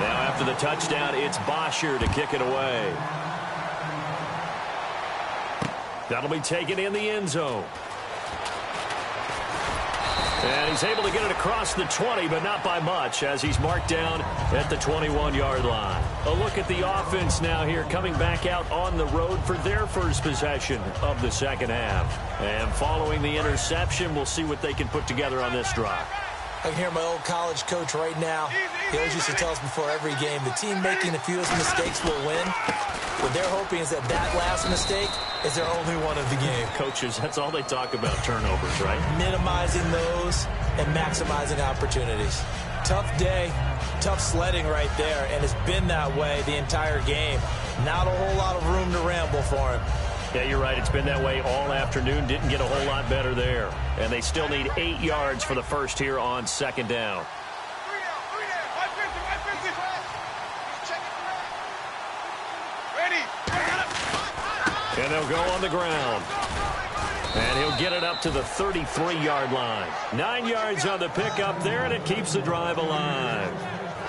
Now after the touchdown, it's Bosher to kick it away. That'll be taken in the end zone. And he's able to get it across the 20, but not by much, as he's marked down at the 21-yard line. A look at the offense now here, coming back out on the road for their first possession of the second half. And following the interception, we'll see what they can put together on this drive. I can hear my old college coach right now. He always used to tell us before every game, the team making the fewest mistakes will win. What they're hoping is that last mistake is their only one of the game. Coaches, that's all they talk about, turnovers, right? Minimizing those and maximizing opportunities. Tough day, tough sledding right there, and it's been that way the entire game. Not a whole lot of room to ramble for him. Yeah, you're right. It's been that way all afternoon. Didn't get a whole lot better there. And they still need 8 yards for the first here on second down. And they'll go on the ground. And he'll get it up to the 33-yard line. 9 yards on the pickup there, and it keeps the drive alive.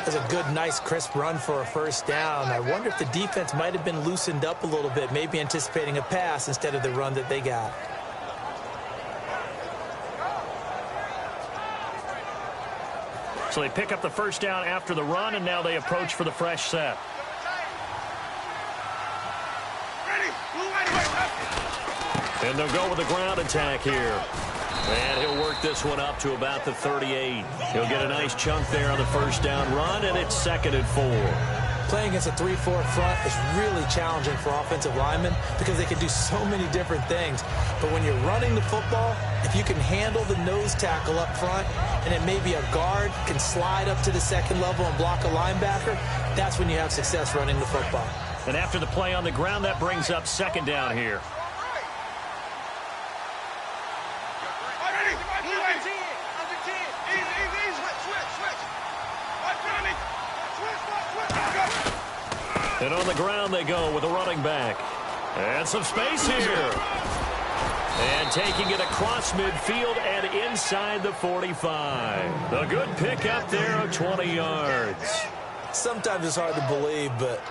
That's a good, nice, crisp run for a first down. I wonder if the defense might have been loosened up a little bit, maybe anticipating a pass instead of the run that they got. So they pick up the first down after the run, and now they approach for the fresh set. And they'll go with the ground attack here. And he'll work this one up to about the 38. He'll get a nice chunk there on the first down run, and it's 2nd and 4. Playing against a 3-4 front is really challenging for offensive linemen because they can do so many different things. But when you're running the football, if you can handle the nose tackle up front, and then maybe a guard can slide up to the second level and block a linebacker, that's when you have success running the football. And after the play on the ground, that brings up second down here. And on the ground they go with a running back. And some space here. And taking it across midfield and inside the 45. A good pickup there of 20 yards. Sometimes it's hard to believe, but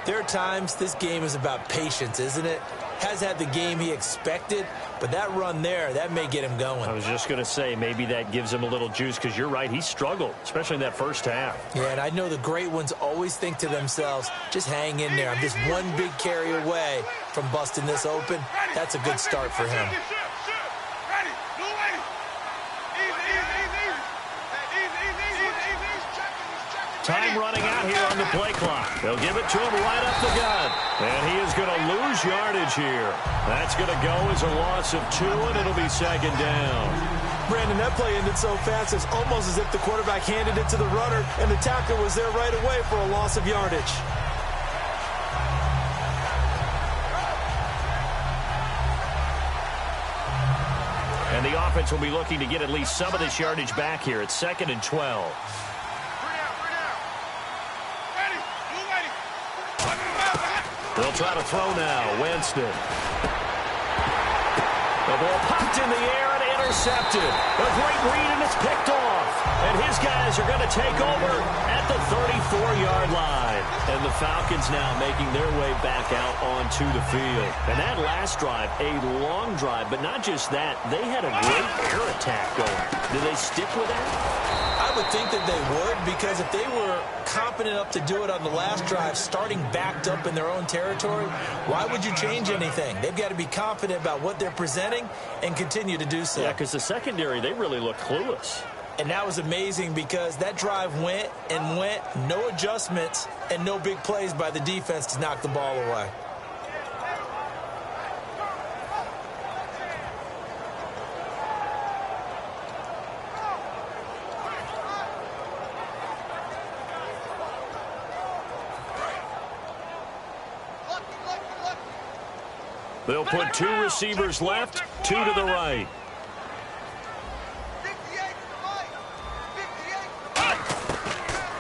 there are times this game is about patience, isn't it? Has had the game he expected, but that run there, that may get him going. I was just going to say, maybe that gives him a little juice, because you're right, he struggled, especially in that first half. Yeah, and I know the great ones always think to themselves, just hang in there. I'm just one big carry away from busting this open. That's a good start for him. Time running out here on the play clock. They'll give it to him right up the gut. And he is going to lose yardage here. That's going to go as a loss of 2, and it'll be second down. Brandon, that play ended so fast, it's almost as if the quarterback handed it to the runner, and the tackle was there right away for a loss of yardage. And the offense will be looking to get at least some of this yardage back here. It's 2nd and 12. They'll try to throw now. Winston. The ball popped in the air and intercepted. A great read, and it's picked off. And his guys are going to take over at the 34-yard line. And the Falcons now making their way back out onto the field. And that last drive, a long drive, but not just that. They had a great air attack going. Do they stick with that? I would think that they would, because if they were confident enough to do it on the last drive, starting backed up in their own territory, why would you change anything? They've got to be confident about what they're presenting and continue to do so. Yeah, because the secondary, they really look clueless. And that was amazing because that drive went and went, no adjustments and no big plays by the defense to knock the ball away. They'll put 2 receivers left, 2 to the right.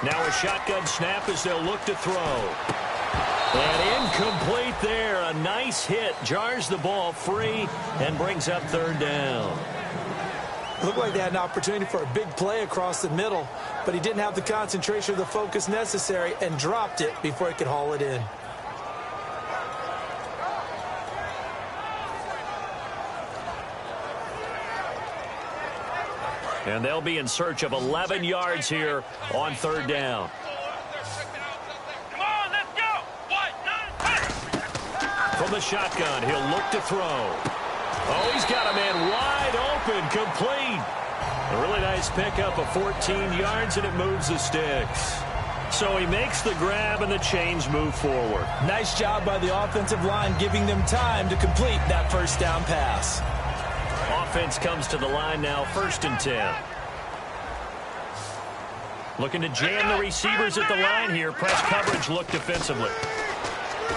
Now a shotgun snap as they'll look to throw. And incomplete there. A nice hit. Jars the ball free and brings up 3rd down. Looked like they had an opportunity for a big play across the middle, but he didn't have the concentration or the focus necessary and dropped it before he could haul it in. And they'll be in search of 11 yards here on third down. From the shotgun, he'll look to throw. Oh, he's got a man wide open, complete. A really nice pickup of 14 yards, and it moves the sticks. So he makes the grab, and the chains move forward. Nice job by the offensive line, giving them time to complete that first down pass. Offense comes to the line now, 1st and 10. Looking to jam the receivers at the line here. Press coverage look defensively.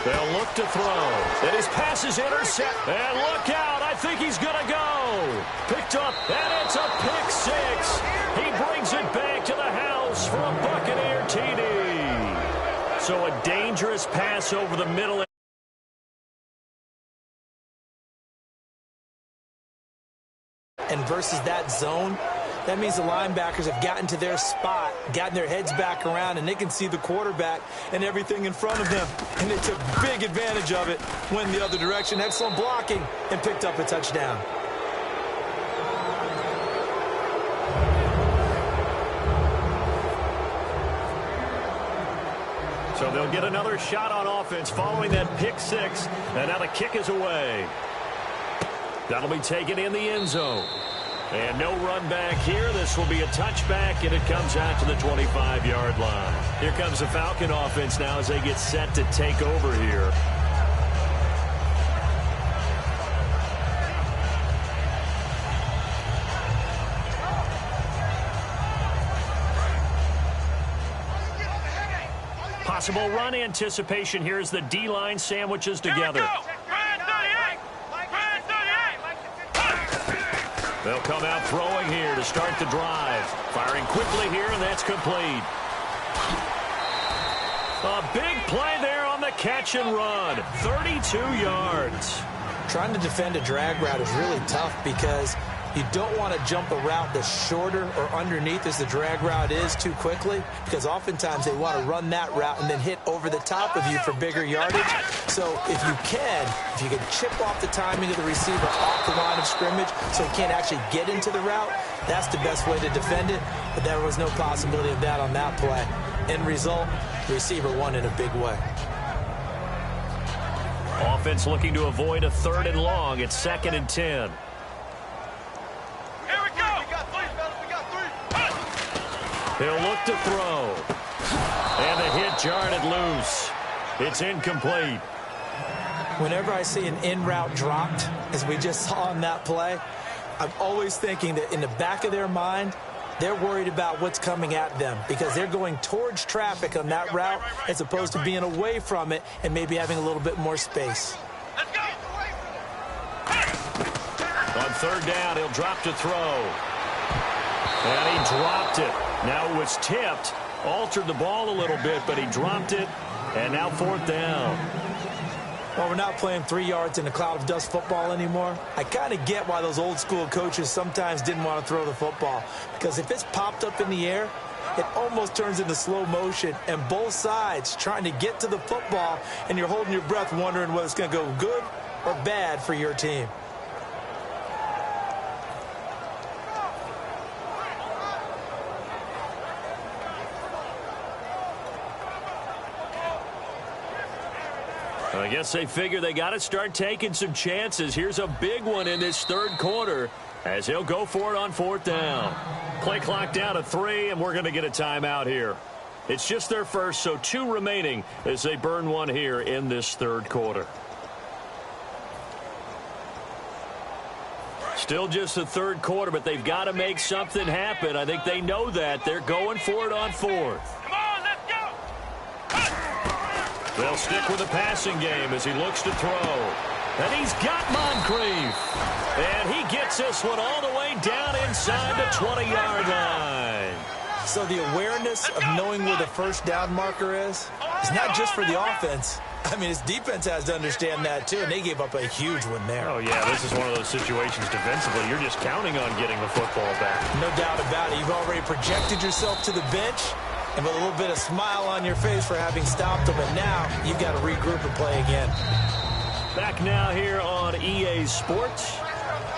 They'll look to throw. And his pass is intercepted. And look out. I think he's going to go. Picked up. And it's a pick six. He brings it back to the house for a Buccaneer TD. So a dangerous pass over the middle. And versus that zone, that means the linebackers have gotten to their spot, gotten their heads back around, and they can see the quarterback and everything in front of them. And they took big advantage of it, went the other direction, excellent blocking, and picked up a touchdown. So they'll get another shot on offense following that pick six, and now the kick is away. That'll be taken in the end zone. And no run back here. This will be a touchback, and it comes out to the 25-yard line. Here comes the Falcon offense now as they get set to take over here. Possible run anticipation here as the D-line sandwiches together. They'll come out throwing here to start the drive. Firing quickly here, and that's complete. A big play there on the catch and run. 32 yards. Trying to defend a drag route is really tough because you don't want to jump a route that's shorter or underneath as the drag route is too quickly, because oftentimes they want to run that route and then hit over the top of you for bigger yardage. So if you can chip off the timing of the receiver off the line of scrimmage so he can't actually get into the route, that's the best way to defend it. But there was no possibility of that on that play. End result, the receiver won in a big way. Offense looking to avoid a 3rd and long. It's 2nd and 10. He'll look to throw. And the hit jarred loose. It's incomplete. Whenever I see an in-route dropped, as we just saw in that play, I'm always thinking that in the back of their mind, they're worried about what's coming at them because they're going towards traffic on that route as opposed to being away from it and maybe having a little bit more space. On 3rd down, he'll drop to throw. And he dropped it. Now it was tipped, altered the ball a little bit, but he dropped it, and now 4th down. Well, we're not playing 3 yards in a cloud of dust football anymore. I kind of get why those old school coaches sometimes didn't want to throw the football, because if it's popped up in the air, it almost turns into slow motion, and both sides trying to get to the football, and you're holding your breath wondering whether it's going to go good or bad for your team. I guess they figure they got to start taking some chances. Here's a big one in this 3rd quarter as he'll go for it on 4th down. Play clock down to 3, and we're going to get a timeout here. It's just their first, so 2 remaining as they burn one here in this 3rd quarter. Still just the 3rd quarter, but they've got to make something happen. I think they know that. They're going for it on 4th. They'll stick with the passing game as he looks to throw. And he's got Moncrief. And he gets this one all the way down inside the 20-yard line. So the awareness of knowing where the first down marker is not just for the offense. I mean, his defense has to understand that, too, and they gave up a huge one there. Oh, yeah, this is one of those situations defensively. You're just counting on getting the football back. No doubt about it. You've already projected yourself to the bench, and with a little bit of smile on your face for having stopped them, and now you've got to regroup and play again. Back now here on EA Sports.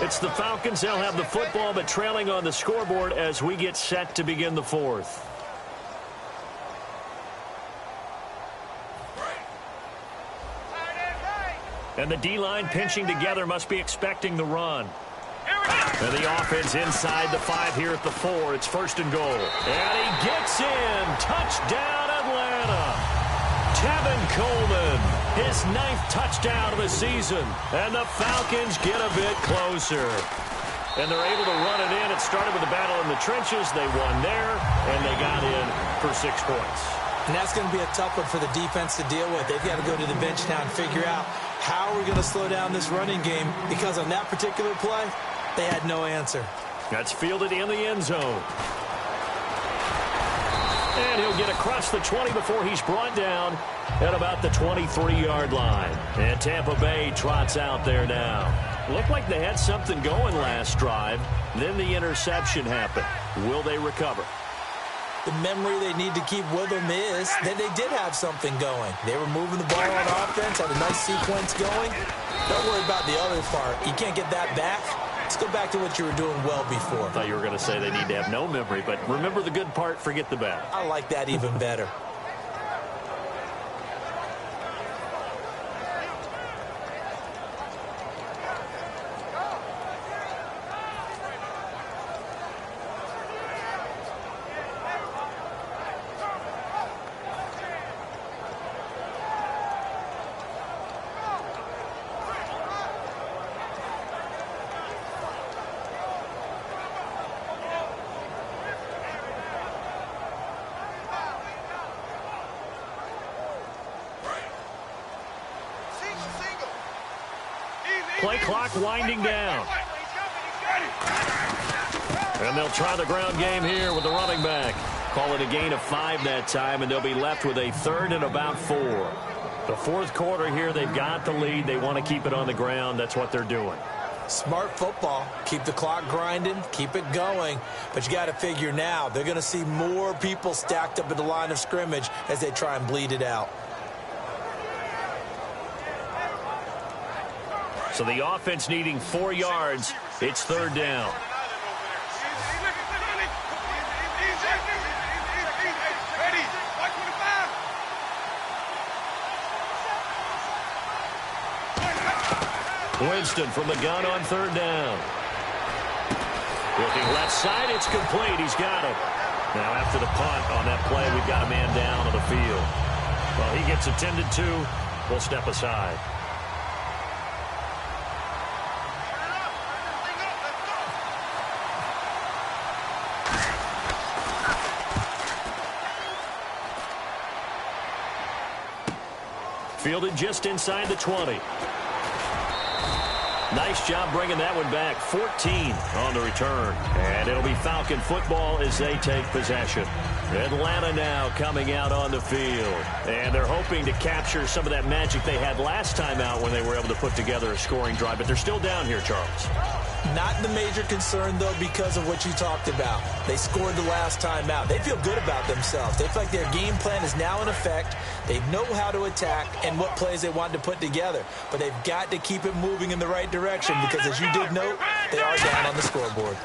It's the Falcons. They'll have the football, but trailing on the scoreboard as we get set to begin the fourth. And the D-line pinching together must be expecting the run. And the offense inside the 5 here at the 4. It's 1st and goal. And he gets in. Touchdown, Atlanta. Tevin Coleman, his 9th touchdown of the season. And the Falcons get a bit closer. And they're able to run it in. It started with a battle in the trenches. They won there, and they got in for 6 points. And that's going to be a tough one for the defense to deal with. They've got to go to the bench now and figure out how are we going to slow down this running game, because on that particular play, they had no answer. That's fielded in the end zone. And he'll get across the 20 before he's brought down at about the 23-yard line. And Tampa Bay trots out there now. Looked like they had something going last drive. Then the interception happened. Will they recover? The memory they need to keep with them is that they did have something going. They were moving the ball on offense, had a nice sequence going. Don't worry about the other part. You can't get that back. Let's go back to what you were doing well before. I thought you were going to say they need to have no memory, but remember the good part, forget the bad. I like that even better. Play clock winding down. And they'll try the ground game here with the running back. Call it a gain of 5 that time, and they'll be left with a 3rd and about 4. The 4th quarter here, they've got the lead. They want to keep it on the ground. That's what they're doing. Smart football. Keep the clock grinding. Keep it going. But you got to figure now, they're going to see more people stacked up at the line of scrimmage as they try and bleed it out. So the offense needing 4 yards. It's 3rd down. Winston from the gun on 3rd down. Looking left side, it's complete. He's got it. Now after the punt on that play, we've got a man down on the field. Well, he gets attended to. We'll step aside. Fielded just inside the 20. Nice job bringing that one back. 14 on the return. And it'll be Falcon football as they take possession. Atlanta now coming out on the field. And they're hoping to capture some of that magic they had last time out when they were able to put together a scoring drive. But they're still down here, Charles. Not the major concern, though, because of what you talked about. They scored the last time out. They feel good about themselves. They feel like their game plan is now in effect. They know how to attack and what plays they want to put together. But they've got to keep it moving in the right direction because, as you did note, they are down on the scoreboard.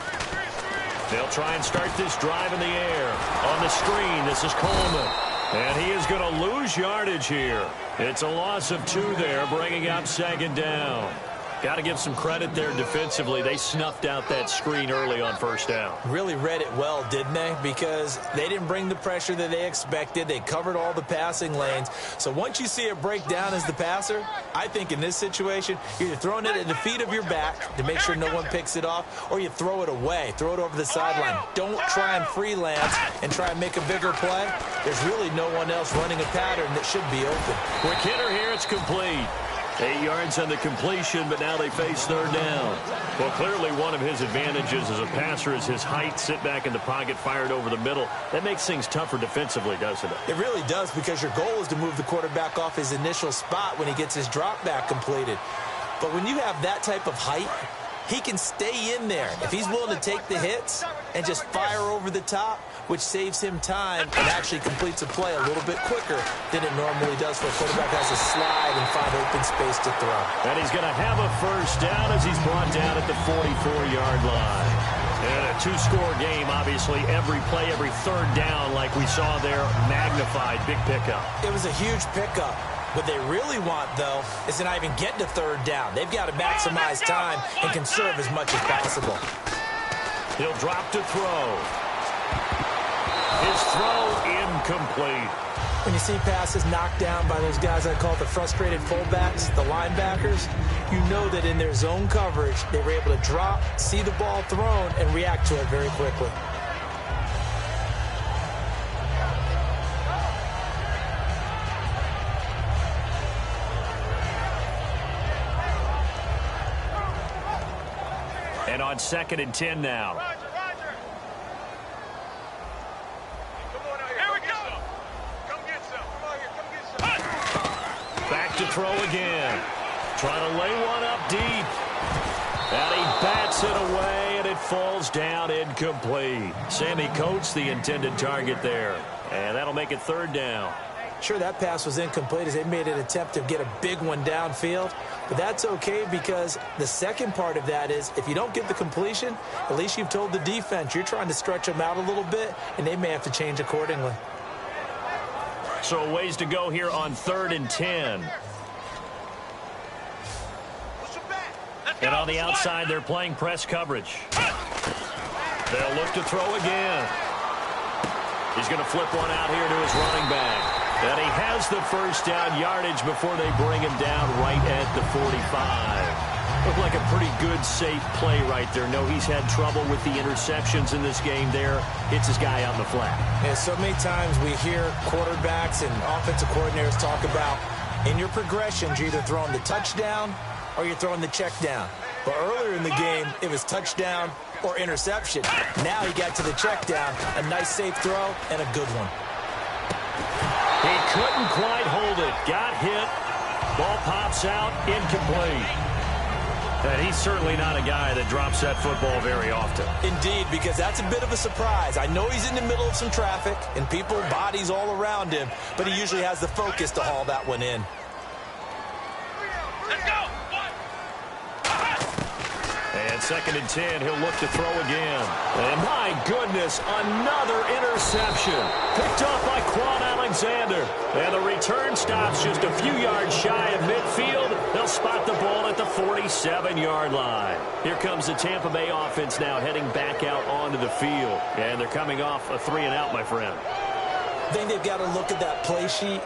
They'll try and start this drive in the air. On the screen, this is Coleman. And he is going to lose yardage here. It's a loss of 2 there, bringing up 2nd down. Got to give some credit there defensively. They snuffed out that screen early on 1st down. Really read it well, didn't they? Because they didn't bring the pressure that they expected. They covered all the passing lanes. So once you see it break down as the passer, I think in this situation, you're either throwing it at the feet of your back to make sure no one picks it off, or you throw it away, throw it over the sideline. Don't try and freelance and try and make a bigger play. There's really no one else running a pattern that should be open. Quick hitter here, it's complete. 8 yards on the completion, but now they face third down. Well, clearly one of his advantages as a passer is his height. Sit back in the pocket, fired over the middle. That makes things tougher defensively, doesn't it? It really does, because your goal is to move the quarterback off his initial spot when he gets his drop back completed. But when you have that type of height, he can stay in there if he's willing to take the hits and just fire over the top, which saves him time and actually completes a play a little bit quicker than it normally does for a quarterback who has to slide and find open space to throw. And he's going to have a first down as he's brought down at the 44-yard line. And a two-score game, obviously, every play, every third down, like we saw there, magnified, big pickup. It was a huge pickup. What they really want, though, is to not even get to third down. They've got to maximize time and conserve as much as possible. He'll drop to throw. His throw incomplete. When you see passes knocked down by those guys I call the frustrated fullbacks, the linebackers, you know that in their zone coverage, they were able to drop, see the ball thrown, and react to it very quickly. And on 2nd and 10 now. Back to throw again. Trying to lay one up deep. And he bats it away, and it falls down incomplete. Sammy Coates, the intended target there. And that'll make it third down. Sure, that pass was incomplete as they made an attempt to get a big one downfield. But that's okay, because the second part of that is if you don't get the completion, at least you've told the defense you're trying to stretch them out a little bit, and they may have to change accordingly. So ways to go here on 3rd and 10. And on the outside, they're playing press coverage. They'll look to throw again. He's going to flip one out here to his running back. And he has the first down yardage before they bring him down right at the 45. Looked like a pretty good, safe play right there. No, he's had trouble with the interceptions in this game there. Hits his guy out in the flat. Yeah, so many times we hear quarterbacks and offensive coordinators talk about in your progressions, you're either throwing the touchdown or you're throwing the check down. But earlier in the game, it was touchdown or interception. Now he got to the check down, a nice safe throw, and a good one. He couldn't quite hold it. Got hit. Ball pops out. Incomplete. And he's certainly not a guy that drops that football very often. Indeed, because that's a bit of a surprise. I know he's in the middle of some traffic and people, bodies all around him, but he usually has the focus to haul that one in. Let's go! And 2nd and 10, he'll look to throw again. And my goodness, another interception. Picked off by Quan Alexander. And the return stops just a few yards shy of midfield. They'll spot the ball at the 47-yard line. Here comes the Tampa Bay offense now heading back out onto the field. And they're coming off a 3-and-out, my friend. I think they've got to look at that play sheet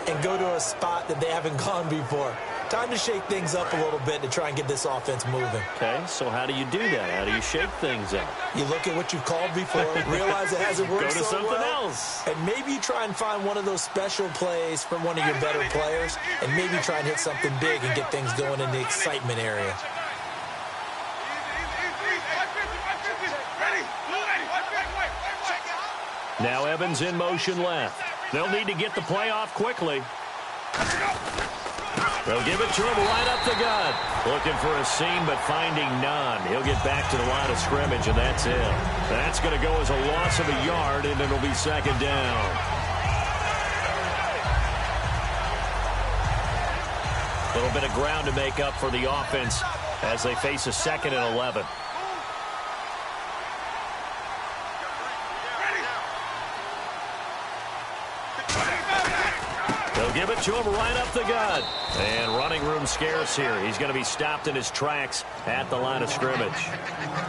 and go to a spot that they haven't gone before. Time to shake things up a little bit to try and get this offense moving. Okay, so how do you do that? How do you shake things up? You look at what you've called before, realize it hasn't worked Go to so something well, else. and maybe you try and find one of those special plays from one of your better players, and maybe try and hit something big and get things going in the excitement area. Now Evans in motion left. They'll need to get the play off quickly. They'll give it to him right up the gut. Looking for a seam, but finding none. He'll get back to the line of scrimmage, and that's it. That's going to go as a loss of a yard, and it'll be 2nd down. A little bit of ground to make up for the offense as they face a 2nd and 11. Give it to him right up the gut. And running room scarce here. He's going to be stopped in his tracks at the line of scrimmage.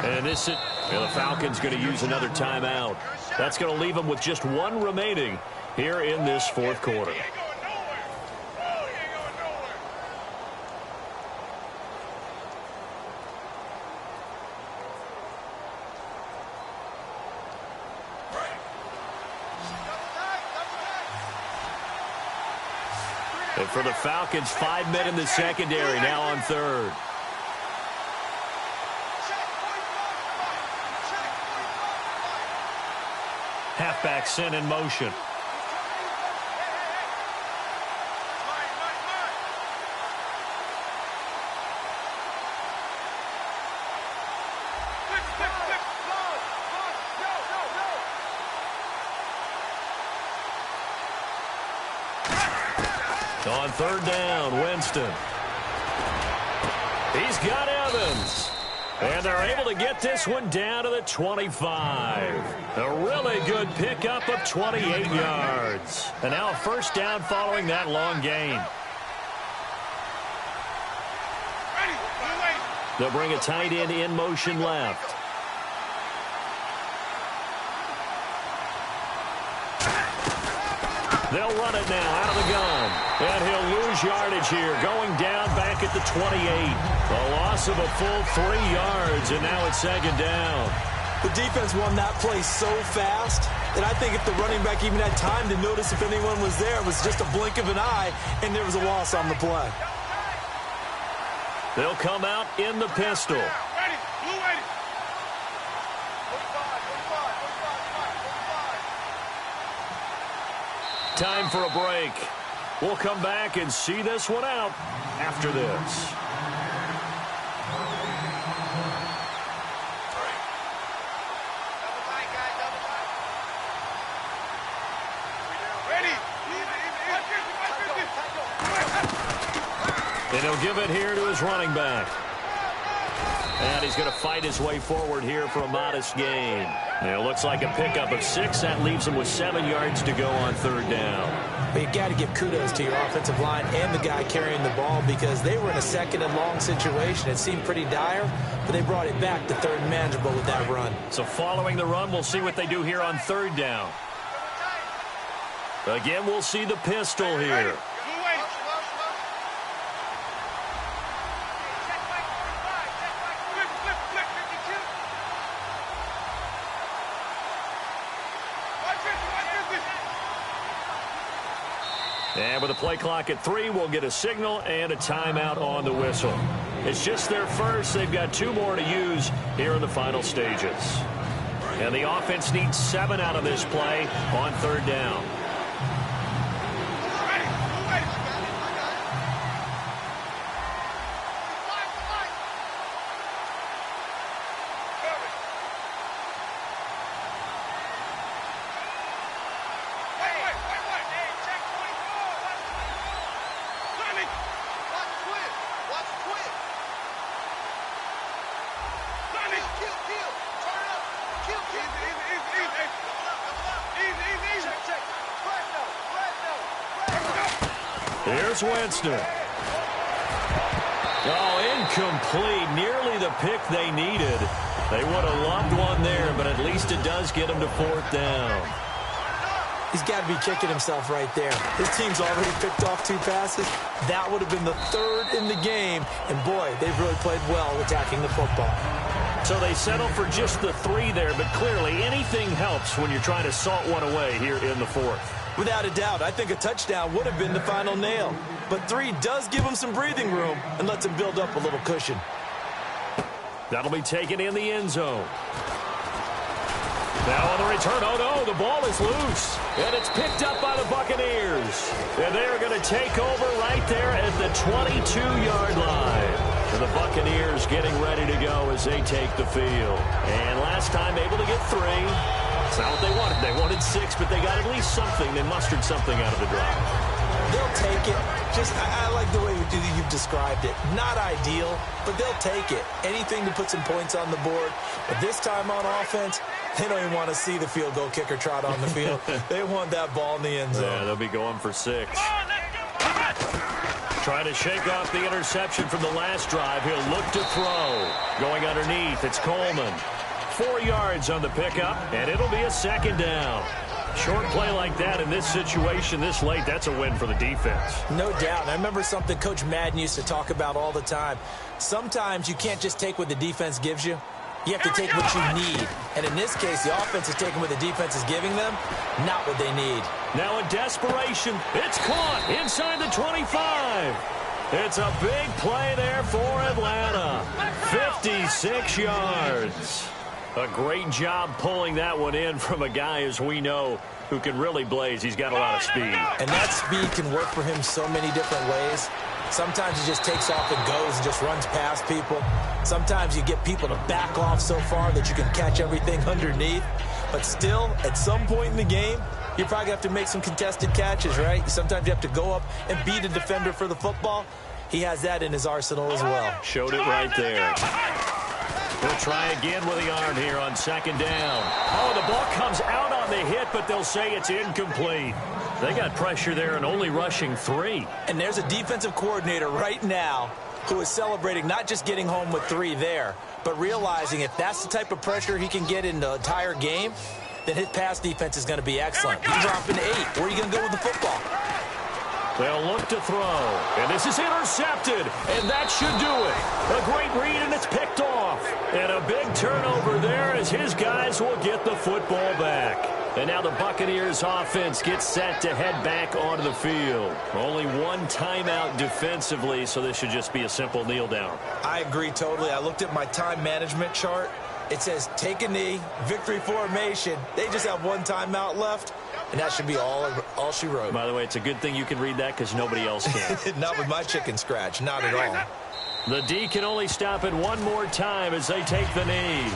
And the Falcons going to use another timeout. That's going to leave them with just one remaining here in this 4th quarter. And for the Falcons, 5 men in the secondary, now on third. Halfback sent in motion. On third down, Winston. He's got Evans. And they're able to get this one down to the 25. A really good pickup of 28 yards. And now a first down following that long gain. They'll bring a tight end in motion left. They'll run it now out of the gun. And he'll lose yardage here, going down back at the 28. A loss of a full 3 yards, and now it's second down. The defense won that play so fast that I think if the running back even had time to notice if anyone was there, it was just a blink of an eye, and there was a loss on the play. They'll come out in the pistol. Time for a break. We'll come back and see this one out after this. And he'll give it here to his running back. And he's going to fight his way forward here for a modest gain. And it looks like a pickup of 6. That leaves him with 7 yards to go on third down. But you got to give kudos to your offensive line and the guy carrying the ball because they were in a second and long situation. It seemed pretty dire, but they brought it back to third and manageable with that run. So following the run, we'll see what they do here on third down. Again, we'll see the pistol here. And with a play clock at 3, we'll get a signal and a timeout on the whistle. It's just their first. They've got 2 more to use here in the final stages. And the offense needs 7 out of this play on third down. Here's Winston. Oh, incomplete. Nearly the pick they needed. They would have loved one there, but at least it does get them to fourth down. He's got to be kicking himself right there. His team's already picked off 2 passes. That would have been the 3rd in the game. And, boy, they've really played well attacking the football. So they settle for just the 3 there, but clearly anything helps when you're trying to salt one away here in the 4th. Without a doubt, I think a touchdown would have been the final nail. But 3 does give him some breathing room and lets him build up a little cushion. That'll be taken in the end zone. Now on the return, oh no, the ball is loose. And it's picked up by the Buccaneers. And they're going to take over right there at the 22-yard line. And the Buccaneers getting ready to go as they take the field. And last time able to get 3. It's not what they wanted. They wanted 6, but they got at least something. They mustered something out of the drive. They'll take it. I like the way you've described it. Not ideal, but they'll take it. Anything to put some points on the board. But this time on offense, they don't even want to see the field goal kicker trot on the field. They want that ball in the end zone. Yeah, they'll be going for 6. Trying to shake off the interception from the last drive. He'll look to throw. Going underneath, it's Coleman. 4 yards on the pickup, and it'll be a second down. Short play like that in this situation this late, that's a win for the defense. No doubt. And I remember something Coach Madden used to talk about all the time. Sometimes you can't just take what the defense gives you. You have to take what you need. And in this case, the offense is taking what the defense is giving them, not what they need. Now in desperation, it's caught inside the 25. It's a big play there for Atlanta. 56 yards. A great job pulling that one in from a guy, as we know, who can really blaze. He's got a lot of speed. And that speed can work for him so many different ways. Sometimes he just takes off and goes and just runs past people. Sometimes you get people to back off so far that you can catch everything underneath. But still, at some point in the game, you probably have to make some contested catches, right? Sometimes you have to go up and beat a defender for the football. He has that in his arsenal as well. Showed it right there. He'll try again with the arm here on second down. Oh, the ball comes out on the hit, but they'll say it's incomplete. They got pressure there and only rushing 3. And there's a defensive coordinator right now who is celebrating not just getting home with 3 there, but realizing if that's the type of pressure he can get in the entire game, then his pass defense is going to be excellent. He's dropping 8. Where are you going to go with the football? They'll look to throw, and this is intercepted, and that should do it. A great read, and it's picked off. And a big turnover there as his guys will get the football back. And now the Buccaneers offense gets set to head back onto the field. Only one timeout defensively, so this should just be a simple kneel down. I agree totally. I looked at my time management chart. It says take a knee, victory formation. They just have one timeout left, and that should be all she wrote. By the way, it's a good thing you can read that because nobody else can. Not with my chicken scratch, not at all. The D can only stop it one more time as they take the knee.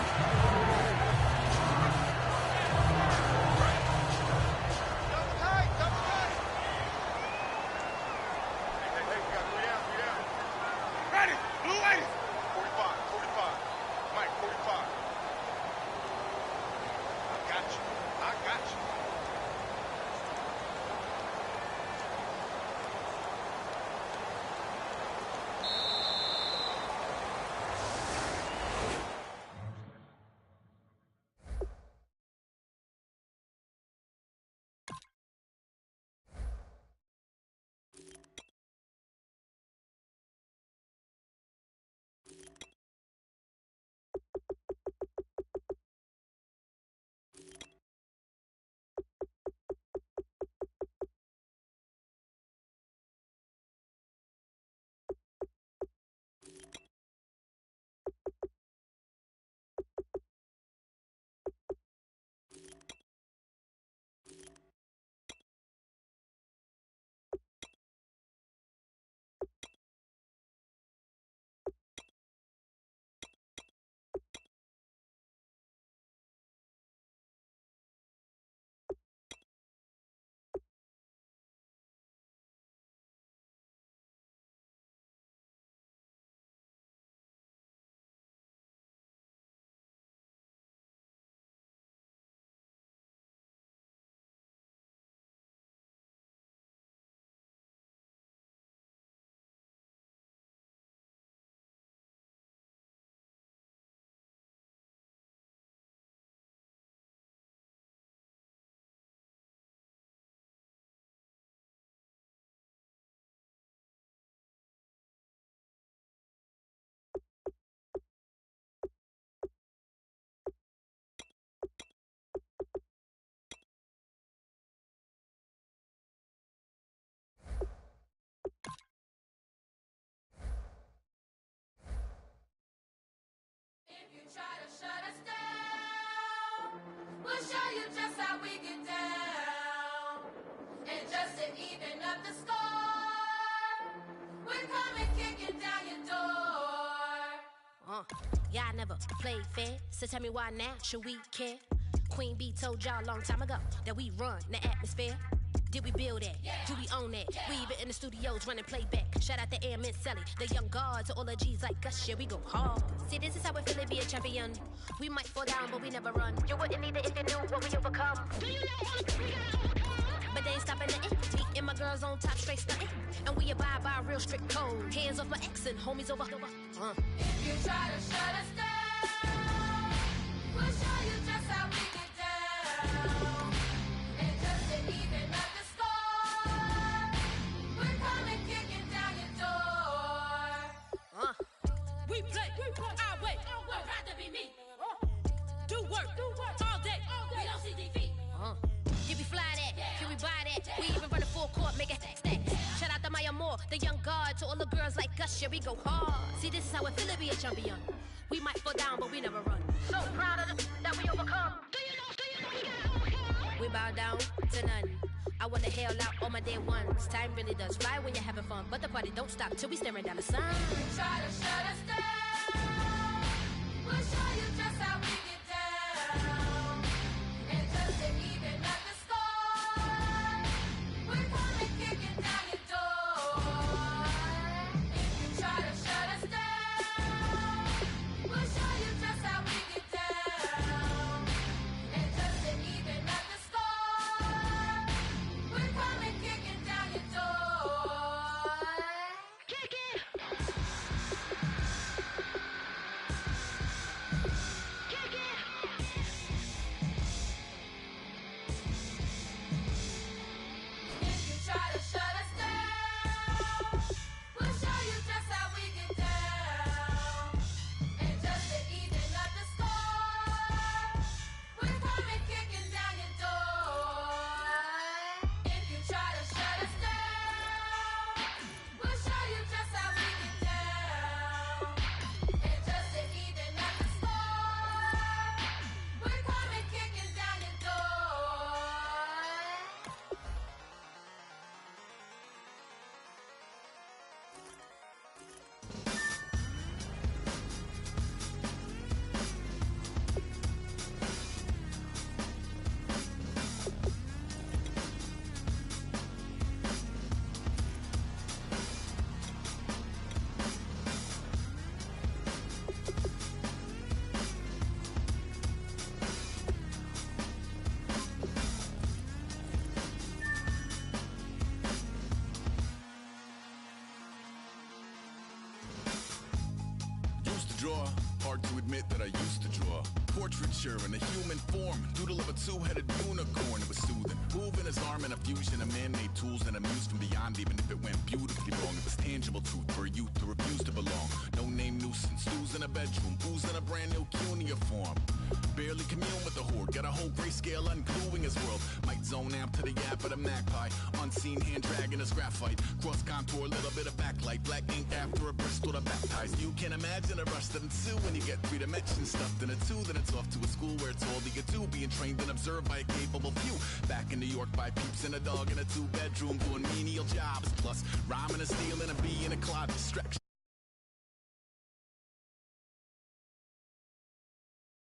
Try to shut us down. We'll show you just how we get down. And just to even up the score, we're coming kicking down your door. Y'all never played fair, so tell me why now should we care? Queen B told y'all a long time ago that we run the atmosphere. Did we build it? Yeah. Do we own it? Yeah. We even in the studios running playback. Shout out to Airman Sally, the young guard, to all the G's like us. Yeah, we go hard. See, this is how we feel to be a champion. We might fall down, but we never run. You wouldn't need it if you knew what we overcome. But they ain't stopping nothing. Me and my girls on top, straight stunting. And we abide by a real strict code. Hands off my ex and homies over. If you try to shut us down, we'll show you just how we get down. And just to even up the score, we're coming kicking down your door. We play our way. I'd rather be me. hard. To all the girls like us, yeah, we go hard. See, this is how it feel to be a champion. We might fall down, but we never run. So proud of that we overcome. Do you know we gotta overcome? We bow down to none. I wanna hail out all my day ones. Time really does fly when you're having fun, but the party don't stop till we staring down the sun. Try to shut us down. We'll show you just how we get down. And just to even up the score, we're coming kicking down your door. If you try to shut us down, we'll show you just how we get down. And just to even up the score, we're coming kicking down your door. Kick it! Kick it! If you try to shut us down, we'll show you just how we get down. And just to even up the score, we're coming kicking down your door. If you try to shut us down, we'll show you just how we get down. And just to even up the score, we're coming kicking down your door. Used to draw, hard to admit that I used to draw. Portraiture in a human form, doodle of a two-headed unicorn. It was soothing, moving his arm in a fusion of man-made tools and amused from beyond. Even if it went beautifully wrong, it was tangible truth for a youth to refuse to belong. No name nuisance, stews in a bedroom, booze in a brand new cuneiform. Barely commune with the horde, got a whole grayscale ungluing his world. Might zone amp to the yap of the magpie, unseen hand dragging his graphite. Cross contour, little bit of backlight, black ink after a Bristol to baptize. You can imagine a rush that ensue when you get 3 dimensions stuffed in a 2. Then it's off to a school where it's all that you do, being trained and observed by a capable few. Back in New York by peeps and a dog in a 2-bedroom, doing menial jobs, plus rhyming and stealing a bee in a cloud distraction.